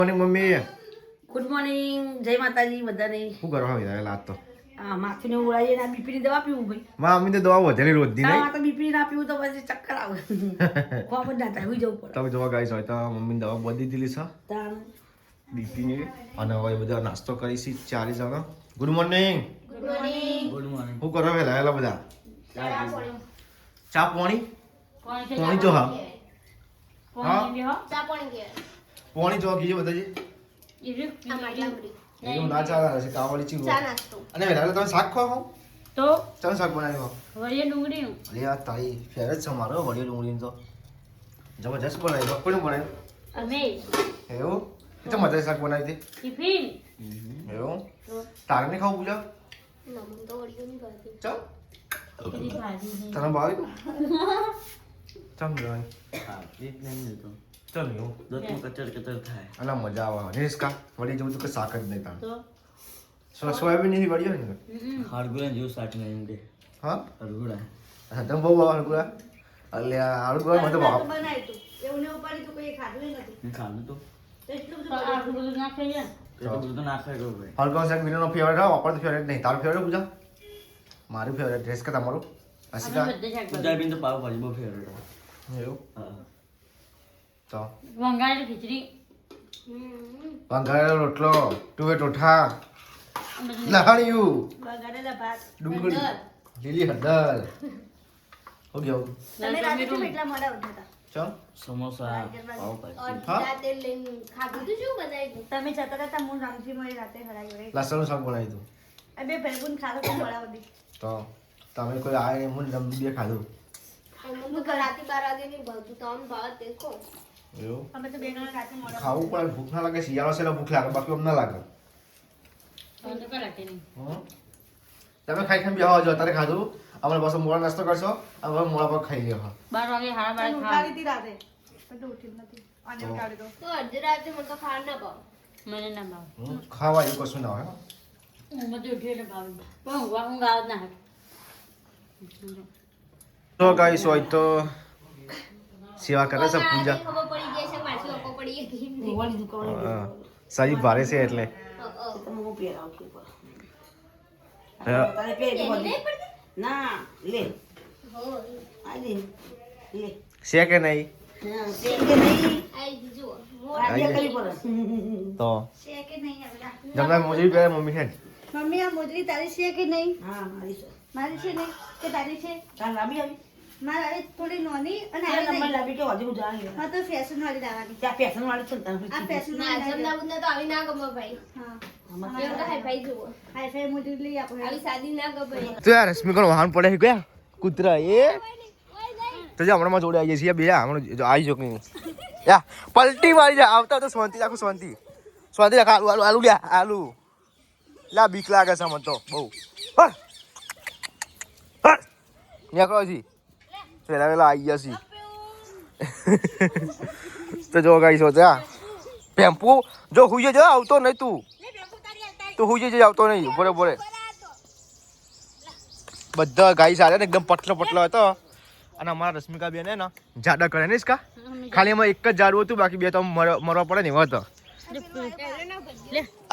Morning mummy. Good morning, જય માતાજી બધાને. શું કરવા આવ્યા લાત તો? આ માથું ને ઉડાઈએ ને બીપી ની દવા પીવું ભાઈ. મમ્મી તો દવા વધેલી રોજની નહીં. આ તો બીપી ના પીવું તો પછી ચક્કર આવે. કોમ જ ના થાય, હુઈ જવું પડે. તમે જોવા ગાઈસ હોય તો મમ્મી દવા બધી દીધી છે તાણ બીપી ની. અને હવે બધા નાસ્તો કરીશી 4 જણા. Good morning. Good morning. શું કરવા આવ્યા બધા? ચા પાણી પાણી જો હા ચા પાણી કે પાણી જો કીજો બધાજી. આ માટલામરી એવું ના ચાલે છે કાવળી ચીવું. ચા નાસ્તો અને વેલા તમે શાક ખાઓ? તો ચાલ શાક બનાવ્યો. વરિયા ડુંગળી અરે આ તારી ફેવરેટ છે મારો વડિયો ડુંગળી તો જબરજસ્ત બનાવ્યો. કોણ બનાવ્યું અમે એવું? એટલે મજા શાક બનાવી ટિફિન હતી એવું? તારે નહીં ખાવું પૂજા? નમન તો ઓડિયો ની કરતી ચાલ બધી ભાજી તને ભાવી ચમ જવાય ચલ એવું અલા મજા આવે નિષ્કા વળી જવું તો કે શાક જ નહીં તાર તો સોયાબીન ની વડિયો ને હા હા તમે બહુ હળગુડા અલ્યા હળગુડા મને તો ભાવ બનાવી તું એવું ને ઉપાડી તું કોઈ ખાધું નથી તો એટલું બધું આટલું બધું ના ખાઈએ હળગુડા શાક વિનોનો ફેવરેટ હા વાપર તો ફેવરેટ નહીં તારું ફેવરેટ પૂજા મારું ફેવરેટ ડ્રેસ કે તમારું અસિકા બધે શાક એવું તો વંગાળી ખીચડી વંગાળેલો રોટલો ટુવે ટોઠા લહણિયું વંગાળેલા ભાત ડુંગળી લીલી હળદર ઓકે ઓકે તમે રાતે કેમ એટલા મોડા ઉઠ્યા ચલ ઓર રાતે લઈને ખાધું તો શું બનાવી તમે જતા હતા હું રામજી મળી રાતે હરાઈ ગઈ લસણનું શાક બનાવી દઉં આ બે ભેગું ખાધો તો મોડા ઉઠી તો તમે કોઈ આવે હું રમદી બે ખાધું હું તો રાતે 12 વાગે ની ભાવતું તો આમ ભાવ દેખો એવું અમે તો બે જણા રાતે મોડા ખાવું પડે ભૂખ ના લાગે શિયાળો છે એટલે ભૂખ લાગે બાકી અમને ના લાગે તો કરાકે નહીં હમ? તમે ખાઈ ખાઈ બેહવા જો તારે ખાધું અમે પાછો મોડા નાસ્તો કરશો હવે મોડા પર ખાઈ લેવા 12 વાગે હાડા 12 ઉઠાડી હતી રાતે પણ તો ઉઠી જ નથી અને ઉઠાડી દો તો અડધી રાતે મને તો ખાવા ના ભાવ મને ના ભાવ ખાવા એવું કશું ના હોય હો. હું બધું ઉઠી એટલે ભાવ પણ ઊંઘ આવે ના આવે તો ગાઈસ હોય તો સેવા કરે છે પૂજા ખબર પડી જાય છે પાછી ઓકો પડી ગઈ ઊંઘવાની દુકાને હા, સાજી ભારે છે એટલે તમે હું પહેરાવ કે હા. તારે પહેરી એની બધી નહીં પડતી ના લે હો આ લે લે છે કે નહીં હા છે કે નહીં આઈ જુઓ આજે કરી પડે તો છે કે નહીં હવે જમના મોજી પહેરે મમ્મી છે મમ્મી આ મોજરી તારી છે કે નહીં હા મારી છે મારી છે નહીં કે તારી છે તાર લાંબી આવી મારે આવી થોડી નાની અને આ આવી નંબર નહીં. લાંબી કે હજી હું જાણી હા તો ફેશન વાળી લાવવાની ત્યાં પેશન વાળી છે ને તાર આ ફેશન ના જમના તો આવી ના ગમે ભાઈ હા એવું તો હાઈ ફાઈ જુઓ હાઈ ફાઈ મોજરી લઈ આપો આવી સાદી ના ગમે તો યાર રશ્મિ કોણ વાહન પડે ગયા કૂતરા એ તો જે હમણાં જોડે આવીએ છીએ બે હમણાં આવી જો કઈ યા પલટી મારી જા આવતા તો શાંતિ રાખો શાંતિ શાંતિ રાખ આલુ આલુ આલુ લ્યા આલુ લા બીક લાગે છે મને તો બહુ હટ હટ નીકળો છી પેલા પેલા આવી ગયા છી તો જો ગાઈ છો ત્યાં પેમ્પુ જો હુઈએ જો આવતો નહીં તું હુઈએ જો આવતો નહીં બોલે બોલે બધા ગાઈ સાથે ને એકદમ પટલો પટલો હતો અને અમારા રશ્મિકા બેન હે ને જાડા કરે ને इसका ખાલી એમાં એક જ જાડું હતું બાકી બે તો મરવા પડે ને એવો હતો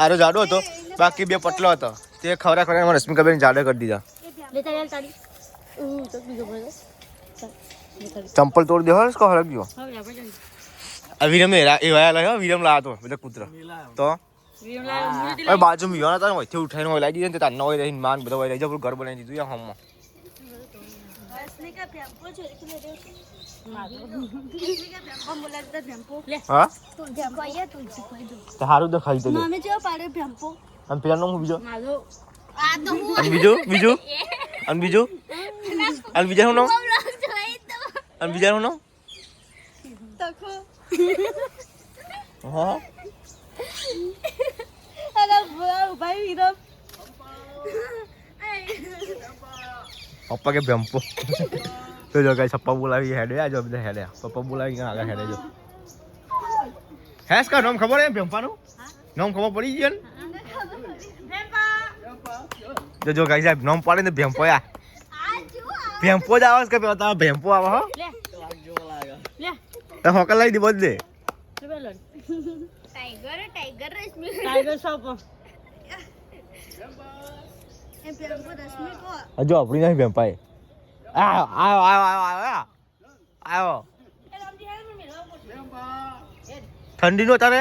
આરો જાડો હતો બાકી બે પટલો હતો તે ખવરા ખવરા અમારા રશ્મિકા બેન જાડા કરી દીધા ચંપલ તોડ દે હર્ષ કો હરક ગયો આ વિરમ એ વાયા લાયો વિરમ લાયો તો બધા કૂતરા તો અરે બાજુ માં યોના તા હોય ઉઠાઈને હોય લાગી દીધું ને તાર હોય રહીને માન બધા હોય લઈ જા ઘર બનાવી દીધું યા હમમાં હા તો હારું તો ખાઈ તો લે મમ્મી જેવો પાડે ભેંપો અને પેલા નો બીજો આ તો હું અને બીજું બીજું અને બીજું અને બીજા નું નામ અને બીજા નું નામ તખો હા અરે ભાઈ વિરમ પપ્પા કે બેમ્પો તો જો ગાઈસ પપ્પા બોલાવી હેડે આ જો બધા હેડે પપ્પા બોલાવી આગળ હેડે જો હેસ કા નામ ખબર હે બેમ્પાનું નામ ખબર પડી ગયું ને જો ગાઈસ સાહેબ નામ પાડે ને બેમ્પો યા બેમ્પો જ આવાજ કે પેલા બેમ્પો આવા હો લે તો હોકલ લઈ દી બોલ દે ટાઈમ ટાઈગર શોપ એ પેમ્પો રશ્મિ કો હજુ આપણી નહીં વેમ્પાય આવ્યો ઠંડી નો તારે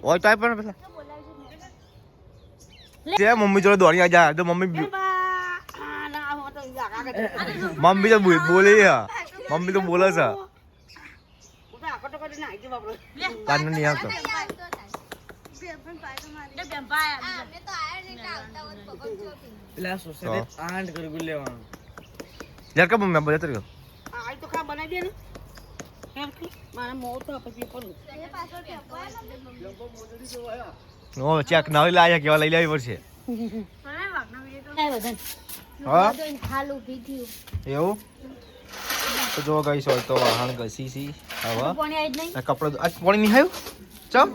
હોય તો પણ પેલા તે મમ્મી જોડે દોડી આવી જાય તો મમ્મી મમ્મી તો બોલે છે મમ્મી તો બોલે છે કાન નહીં આવતો પેલા સોસાયટી આંડ કરી લેવાનું યાર કે મમ્મી બધા તરી આ તો ખા બનાવી દે ને મારા મોં તો પછી પણ નો ચેક નવી લાયા કેવા લઈ લેવી પડશે હા ખાલું પીધ્યું એવું તો જો ગઈ હોય તો વાહન ઘસી સી હવે કપડો આજ પાણી નહીં આવ્યું ચમ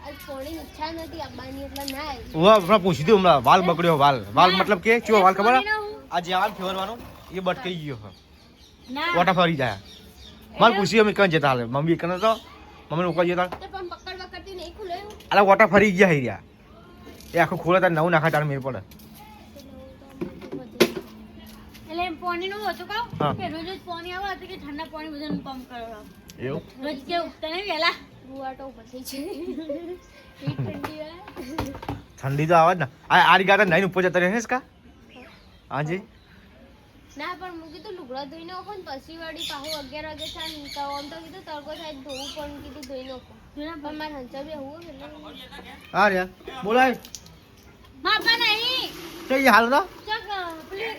આજ પોણી ઈચ્છા નથી આવવાની એટલે ના આવી. હું હમણાં પૂછી દઉં હમણાં વાલ બગડ્યો વાલ મતલબ કે ચો વાલ ખબર આ જે વાલ ફેરવાનો એ બટકાઈ ગયો છે ઓટા ફરી જાય માલ પૂછી અમે કઈ જતા હાલે મમ્મી કને તો મમ્મી ઉપર જતા તે પણ પકડ પકડતી નહીં ખુલે અલા ઓટા ફરી ગયા હઈ રહ્યા એ આખું ખોલે તાર નવું નાખા તાર મેળ પડે એટલે પાણી નું હતું હા. કહું કે રોજ જ પાણી આવે તો કે ઠંડા પાણી બધાનું પંપ કરો એવું રોજ કે ઉગતા નહીં વહેલા રૂવાટો ઉભી છે ઠંડી વાળા ઠંડી તો આવે જ ને આ રીગા તો નહીં ઉપર જતા રહે કા હાજી ના પણ હું કીધું લુગડા ધોઈ નાખો ને પછી વળી પાછું 11 વાગે થાય ને તો આમ તો કીધું તડકો થાય તો ધોવું પણ કીધું ધોઈ નાખો પણ મારે હંચા બી હોવું એટલે હા રે બોલાય માપા નહીં તો એ હાલ તો ચક પેલી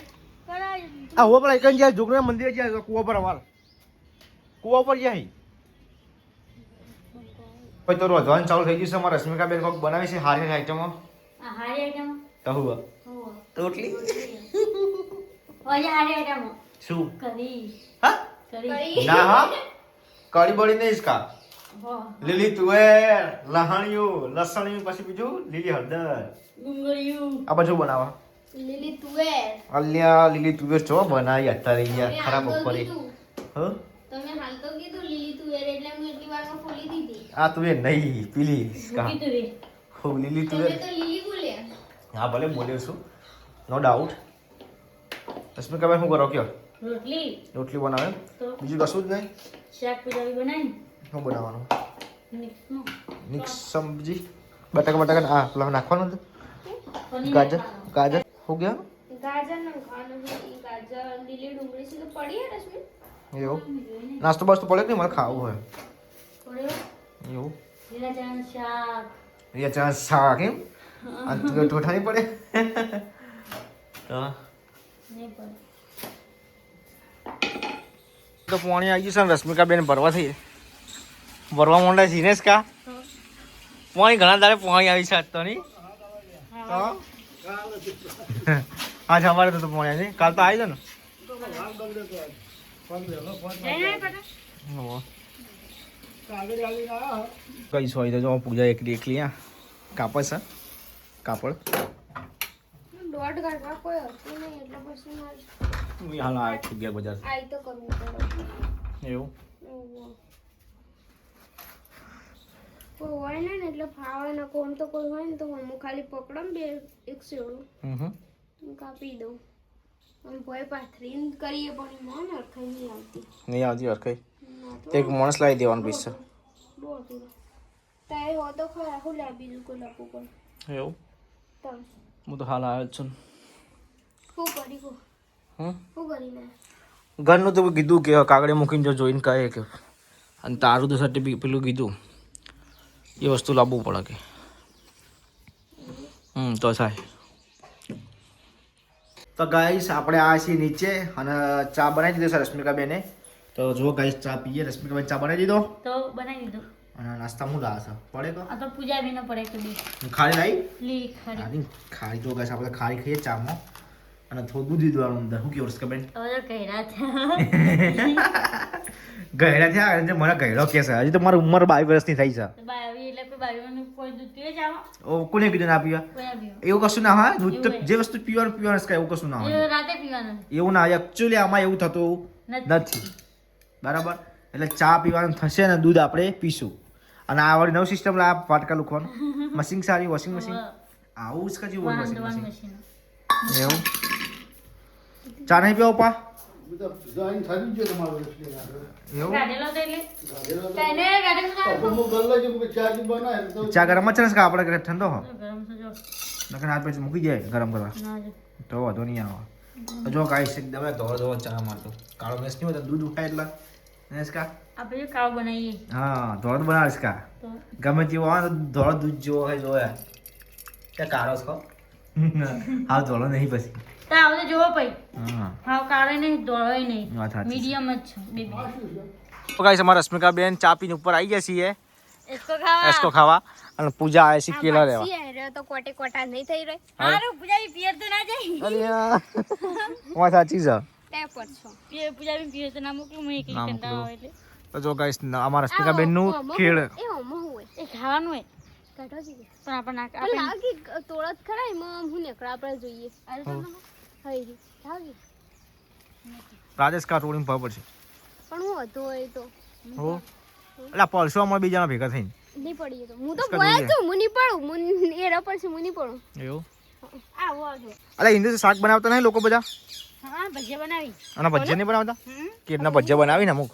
કરાય આ હો પેલા એકન જાય જોગના મંદિર જાય કુવા પર વાલ કુવા પર જાય પછી તો રોજવાન ચાલુ થઈ ગયું છે અમારા રશ્મિકા બેન કોક બનાવી છે હારી આઈટમો આ હારી આઈટમ તો હુઆ હો રોટલી ઓય હારી આઈટમ શું કરી હા કરી ના હા કડી બડી નહીં इसका હો લીલી તુવેર લહણિયું લસણિયું પછી બીજું લીલી હળદર ગુંગળિયું આ બધું બનાવવા લીલી તુવેર અલ્યા લીલી તુવેર જો બનાવી અત્યારે યાર તમે ખરાબ હાલ તો બપોરે કીધું. હ તમે હાલ તો કીધું લીલી તુવેર એટલે હું એટલી વારમાં ફોલી દીધી આ તુવેર નહીં પીલી કા કીધું રે હો લીલી તમે તુવેર તો લીલી બોલ્યા હા ભલે બોલ્યો છું નો ડાઉટ રશ્મિકા બેન શું કરો કયો રોટલી રોટલી બનાવે તો બીજું કશું જ નહીં શાક પુજાવી બનાવી શું બનાવવાનું મિક્સનું મિક્સ સબ્જી બટાકા હા પેલા નાખવાનું હતું પનીર ગાજર નાખવાનું. ગાજર હો ગયા ગાજર નાખવાનું છે ઈ ગાજર લીલી ડુંગળી છે તો પડી હે રશ્મિ એવું નાસ્તો બાસ્તો પડે કે નહીં મારે ખાવું હોય થોડું એવું લીલા ચણાનું શાક એ ચા શાક એમ આ તું ઠોઠા નહીં પડે હા નહીં પડે તો પાણી આવી ગયું છે ને રશ્મિકા બેન ભરવા થઈ ભરવા માંડ્યા સિનેસ કા પાણી ઘણા દાડે પાણી આવી છે આજ તો નહીં આજ અમારે તો પાણી આવી કાલ તો આવી ને કઈ સોય તો જો પૂજા એકલી એકલી આ કાપડ છે કાપડ દોઢ કલાક કોઈ હતું નહીં એટલે પછી મારે હું હાલ આ ગયા બજાર આઈ તો કરવું પડે એવું ઓહો. કોઈ હોય ને એટલે ફાવે ને કોમ તો કોઈ હોય ને તો હું ખાલી પકડમ બે એક સેવડું હમ હું કાપી દઉં આમ ભોય પાથરીને કરીએ પણ એમાં ને અરખાઈ નહીં આવતી નહીં આવતી વાર કઈ ના તો એક માણસ લાવી દેવાનું પૈસા દોઢ તારે હો તો ખરા હું લે બીજું કોઈ લાવવું પડે એવું તમ હું તો હાલ આવ્યો જ છું શું કરી ગો હમ શું કરી લે ઘરનું તો કીધું કે કાગળે મૂકીને જો જોઈને કહે કે અને તારું તો સર્ટિફિકેટ પેલું કીધું એ વસ્તુ લાવવું પડે કે તો થાય તો ગાઈસ આપણે આ છીએ નીચે અને ચા બનાવી દીધો છે રશ્મિકા બેને તો જો ગાઈસ ચા પીએ રશ્મિકા બેન ચા બનાવી દીધો તો બનાવી દીધું અને નાસ્તા હું લાવે છે પડે તો આ તો પૂજા બી ન પડે કે બી ખારી લાવી લી ખરી ખારી તો ગાઈસ આપણે ખારી ખાઈએ ચામાં અને થોડું દૂધ દીધવાનું અંદર શું કેવું રશ્મિકા બેન તો કહેરા છે ગયડા થયા આજે મને ગયડો કે છે હજી તો મારી ઉંમર 22 વર્ષની થઈ છે બાવી એટલે કોઈ બાવીનું કોઈ દૂધ પીવે જ આવો ઓ કોને કીધું ના પીવા કોઈ ના પીવે એવું કશું ના હોય દૂધ તો જે વસ્તુ પીવાનું છે એવું કશું ના હોય એ રાતે પીવાનું એવું ના હોય એકચ્યુઅલી આમાં એવું થતું નથી. નથી બરાબર એટલે ચા પીવાનું થશે ને દૂધ આપણે પીશું અને આ વાળી નવી સિસ્ટમ લા ફાટકા લૂખવાનું મશીન સારી વોશિંગ મશીન આવું જ કજી બોલ વોશિંગ મશીન એવું ચા નહીં પીવો પા એવું ચા ગરમ જ છે ને કે આપણે ઘરે ઠંડો હો નકર હાથ પછી મૂકી જાય ગરમ કરવા તો વાંધો નહીં આવે જો કાંઈ એકદમ ધોળો ચા મારતો કાળો મેસ નહીં હોતો દૂધ ઉઠાય એટલે નેસકા આપણે કાવ બનાવીએ હા ધોળો તો બનાવીશ કા ગમે તેવો આવે તો ધોળો દૂધ જેવો હોય જોયા ત્યાં કાળો છો હા ધોળો નહીં પછી તો આવતો જોવો પઈ હા હાવ કાળે નહીં દોડવાય નહીં વાત સાચી મીડિયમ જ છે બેબી તો ગાઈસ અમારા રશ્મિકા બેન ચા પીને ઉપર આવી ગયા છીએ એસકો ખાવા એસકો ખાવા અને પૂજા આવે છે કેલા લેવા રહ્યો તો કોટે કોટા નહીં થઈ રહ્યો હારું પૂજાવી પિયર તો ના જાય અલિયા વાત સાચી છે તે પર છો પૂજાવી પિયર તો ના મોકલું મેં એક ના કંટાળો મોકલું. એટલે તો જો ગાઈસ અમારા રશ્મિકા બેન નું ખેડ એ હોમો હોય એ ખાવાનું હોય કાઢો છે પણ આપણે ના પણ લાગી તોળત ખરા એમાં હું નીકળા આપણે જોઈએ હઈ લાગી રાજેશ કા રોડિંગ પર છે પણ હું હતો હોય તો હો એટલે પરસો અમારે બે જણા ભેગા થઈને નહીં પડી તો હું તો કશું બોયા જોઈએ. છું મુની પડું મુન એ રપર છે મુની પડું એવું આવો આવો અલે હિન્દુ શાક બનાવતા નહીં લોકો બધા હા ભજીયા બનાવી અને ભજીયા નહીં બનાવતા કેળના ભજીયા બનાવીને અમુક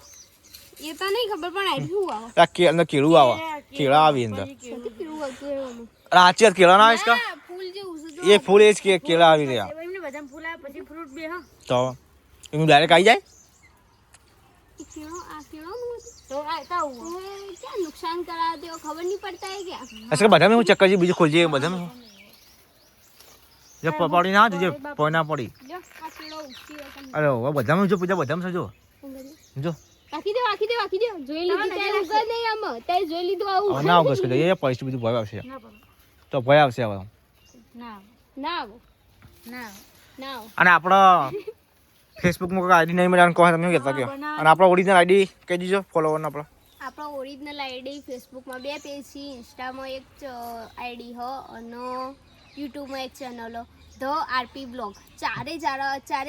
એ તો નહીં ખબર પણ આવી શું આવો આ કેળનું કેળું આવે કેળા આવી અંદર સતી કેવું હતું એનું અરે આચી વાત કેળા ના આવીશ કા ફૂલ જેવું છે એ ફૂલ એ જ કે કેળા આવી રહ્યા એમને બધા ફૂલ આવે પછી ફ્રૂટ બે હા તો એનું ડાયરેક્ટ આવી જાય એ કેળો આ કેળોનું હતું તો આ આવું ઓય, ક્યાં નુકસાન કરાવે તેઓ ખબર નહીં પડતા હે ક્યાં અસર બધા મેં હું ચક્કર છે બીજું ખોલજે બધા મેં જો પડી ના જોજે પોઈ ના પડી જો આ કેળો ઉગતી હોય તમને. અરે હવે બધામાં જો પૂજા બધામાં છે જો જો રાખી દે જોઈ લીધું તે ઉગત નહીં આમાં તે જોઈ લીધું આવું હવે ના ઉગસ કરી એ પરિસ્થિતિ બધું ભય આવશે ના પડે તો ભય આવશે હવે ના ના આવો ના ના આવો અને આપણા ફેસબુકમાં કોઈ આઈડી નહીં મળે કહો તમે કહેતા કે અને આપણો ઓરિજિનલ આઈડી કહી દીજો ફોલોવરનો આપણો આપણો ઓરિજિનલ આઈડી ફેસબુકમાં 2 પેજ છે ઇન્સ્ટામાં એક આઈડી હ અને યુટ્યુબમાં એક ચેનલ ધ આરપી બ્લોગ ચારે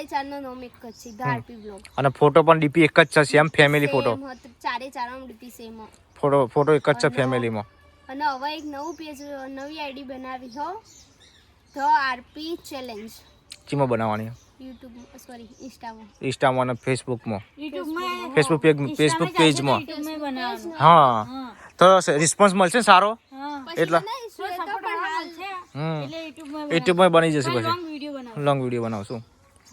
ચારનો નામ એક જ છે ધ આરપી બ્લોગ અને ફોટો પણ ડીપી એક જ છે સેમ ફેમિલી ફોટો ચારે ચારનો ડીપી સેમ ફોટો એક જ છે ફેમિલીમાં અને હવે એક નવું પેજ નવી આઈડી બનાવી હ ધ આરપી ચેલેન્જ ચીમાં બનાવવાની યુટ્યુબ સોરી ઇન્સ્ટામાં ઇન્સ્ટામાં અને ફેસબુકમાં યુટ્યુબમાં ફેસબુક પેજમાં યુટ્યુબમાં બનાવવાનું હા તો રિસ્પોન્સ મળશે ને સારો હા એટલા બનાવીશું એ તો પણ હાલ હમ એટલે યુટ્યુબમાં યુટ્યુબમાં બની જશે પછી લોંગ વિડિયો બનાવો લોંગ વિડીયો બનાવશું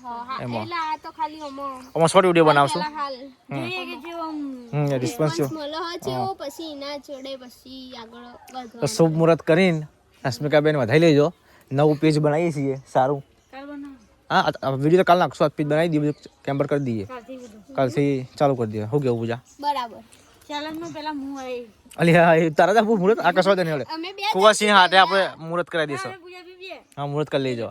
હા એમાં. એટલે આ તો ખાલી આમાં શોર્ટ વિડીયો બનાવશું હાલ જોઈએ કે જેવો આમ રિસ્પોન્સ જો મળે છે એવો પછી એના જોડે પછી આગળ તો વધવાનું શુભ મુહૂર્ત કરીને રશ્મિકાબેન વધાઈ લેજો નવું પેજ બનાવીએ છીએ સારું કાલ બનાવો હા વિડીયો તો કાલ નાખશું આજ પેજ બનાવી દઈએ બધું કેમ્બર કરી દઈએ કાલથી બધું કાલથી ચાલુ કરી દઈએ શું કેવું પૂજા બરાબર ચેલેન્જમાં પેલા હું આવી અલી હા એ તારા તો મુહૂર્ત આકસ્વા દે નહીં અમે બે કુવાસી હાથે આપણે મુહૂર્ત કરાવી દઈશું પૂજા બીબીએ હા મુહૂર્ત કરી લેજો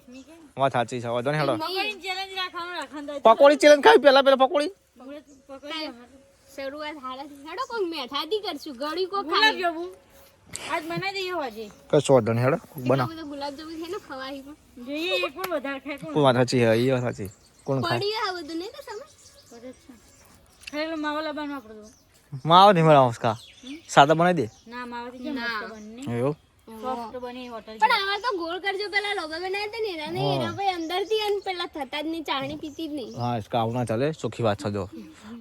વાત સાચી છે વાંધો નહીં હેડો પકોડી ચેલેન્જ રાખવાનું પકોડી ચેલેન્જ ખાવી પેલા પકોડી પકોડી શરૂઆત હાલત હેડો કોક મેઠાથી કરશું ગળી કોક ગુલાબ ખાલી જાંબુ આજ બનાવી દઈએ આજે કશો વાંધો નહીં હેડો બનાવ બધું ગુલાબ જાંબુ છે ને ખવાય પણ જોઈએ એ પણ વધારે ખાય કોણ કોઈ વાત સાચી હે એ વાત સાચી કોણ ખાય પડી આ બધું નહીં તો સમજ કરે છે ખાલી માવો લાવવાનું આપણે તો માવ નહીં મળે કા સાદા બનાવી દે ના માવાથી જે મસ્ત બની એવું સોફ્ટ બની હોટલ પણ આવા તો ગોળ કરજો પેલા લોબા બનાવ્યા હતા ને એના નહીં એના ભાઈ અંદરથી અને પેલા થતા જ નહીં ચાણી પીતી જ નહીં હા इसका આવું ના ચાલે ચોખ્ખી વાત છે જો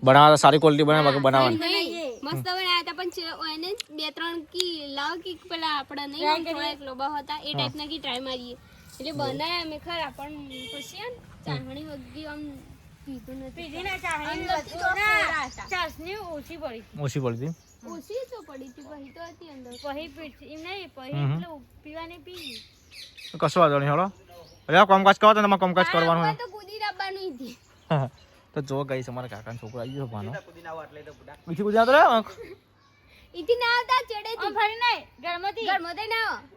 બનાવવા તો સારી ક્વોલિટી બનાવે બાકી બનાવવાની નહીં મસ્ત બનાવ્યા હતા પણ એને 2-3 કી લાવ કી પેલા આપડા નહીં થોડા એક લોબા હતા એ ટાઈપના કી ટ્રાય મારીએ એટલે બનાવ્યા અમે ખરા પણ પછી આમ ચાહણી વગી આમ પીધું નથી પીધી ના ચાહણી અંદરથી તો કોરા હતા. ચાસની ઓછી પડી ઓછી પડતી ઓછી તો પડી હતી પછી તો હતી અંદર પહી પીઠી એમ નહીં પહી એટલે પીવાની પી કશો વાંધો નહીં હેડો અરે કામકાજ કરો તો તમારે કામકાજ કરવાનું હવે તો કૂદી રાખવાનું હતી તો જો ગઈ અમારા કાકાનો છોકરો આવી ગયો ભાનો બીજી કુદી આવતો રે ઈથી ના આવતા ચડે ફરી નહીં ગરમથી ઘરમાં ના